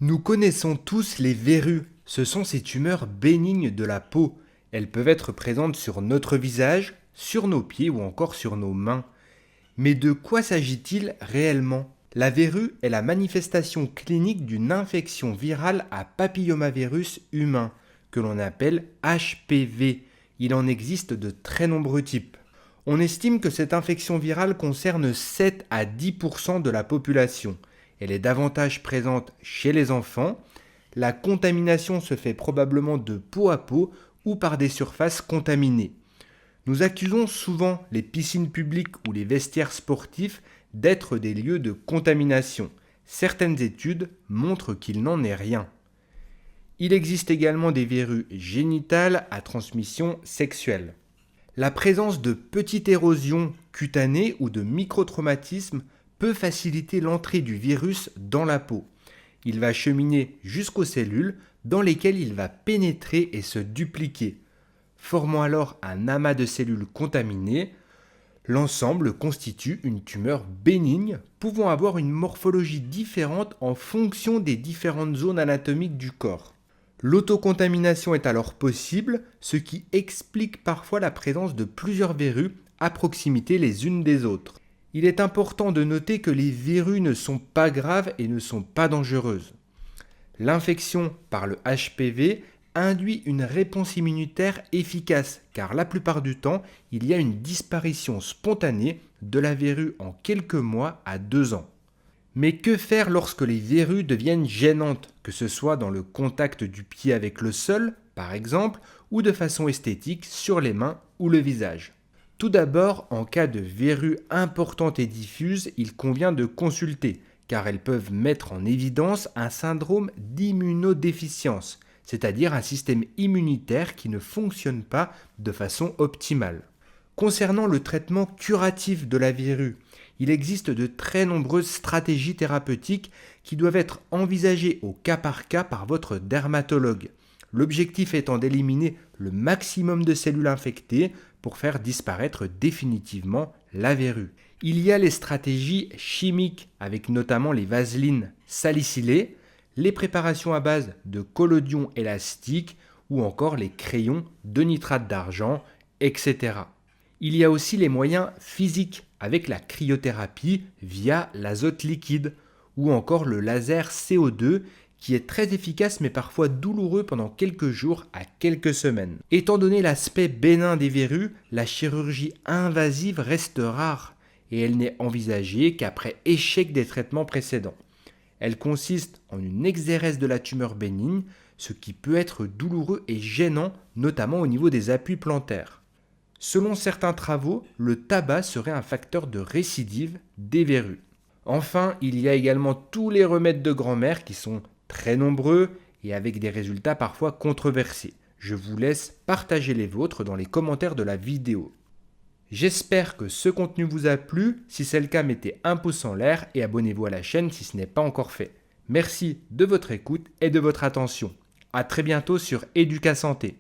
Nous connaissons tous les verrues. Ce sont ces tumeurs bénignes de la peau. Elles peuvent être présentes sur notre visage, sur nos pieds ou encore sur nos mains. Mais de quoi s'agit-il réellement? La verrue est la manifestation clinique d'une infection virale à papillomavirus humain, que l'on appelle HPV. Il en existe de très nombreux types. On estime que cette infection virale concerne 7 à 10% de la population. Elle est davantage présente chez les enfants. La contamination se fait probablement de peau à peau ou par des surfaces contaminées. Nous accusons souvent les piscines publiques ou les vestiaires sportifs d'être des lieux de contamination. Certaines études montrent qu'il n'en est rien. Il existe également des verrues génitales à transmission sexuelle. La présence de petites érosions cutanées ou de microtraumatismes peut faciliter l'entrée du virus dans la peau. Il va cheminer jusqu'aux cellules dans lesquelles il va pénétrer et se dupliquer, formant alors un amas de cellules contaminées. L'ensemble constitue une tumeur bénigne pouvant avoir une morphologie différente en fonction des différentes zones anatomiques du corps. L'autocontamination est alors possible, ce qui explique parfois la présence de plusieurs verrues à proximité les unes des autres. Il est important de noter que les verrues ne sont pas graves et ne sont pas dangereuses. L'infection par le HPV induit une réponse immunitaire efficace car la plupart du temps, il y a une disparition spontanée de la verrue en quelques mois à 2 ans. Mais que faire lorsque les verrues deviennent gênantes, que ce soit dans le contact du pied avec le sol, par exemple, ou de façon esthétique sur les mains ou le visage? Tout d'abord, en cas de verrues importantes et diffuses, il convient de consulter, car elles peuvent mettre en évidence un syndrome d'immunodéficience, c'est-à-dire un système immunitaire qui ne fonctionne pas de façon optimale. Concernant le traitement curatif de la verrue, il existe de très nombreuses stratégies thérapeutiques qui doivent être envisagées au cas par votre dermatologue. L'objectif étant d'éliminer le maximum de cellules infectées pour faire disparaître définitivement la verrue. Il y a les stratégies chimiques avec notamment les vaselines salicylées, les préparations à base de collodion élastique ou encore les crayons de nitrate d'argent, etc. Il y a aussi les moyens physiques avec la cryothérapie via l'azote liquide ou encore le laser CO2 qui est très efficace mais parfois douloureux pendant quelques jours à quelques semaines. Étant donné l'aspect bénin des verrues, la chirurgie invasive reste rare et elle n'est envisagée qu'après échec des traitements précédents. Elle consiste en une exérèse de la tumeur bénigne, ce qui peut être douloureux et gênant, notamment au niveau des appuis plantaires. Selon certains travaux, le tabac serait un facteur de récidive des verrues. Enfin, il y a également tous les remèdes de grand-mère qui sont très nombreux et avec des résultats parfois controversés. Je vous laisse partager les vôtres dans les commentaires de la vidéo. J'espère que ce contenu vous a plu. Si c'est le cas, mettez un pouce en l'air et abonnez-vous à la chaîne si ce n'est pas encore fait. Merci de votre écoute et de votre attention. À très bientôt sur Educa Santé.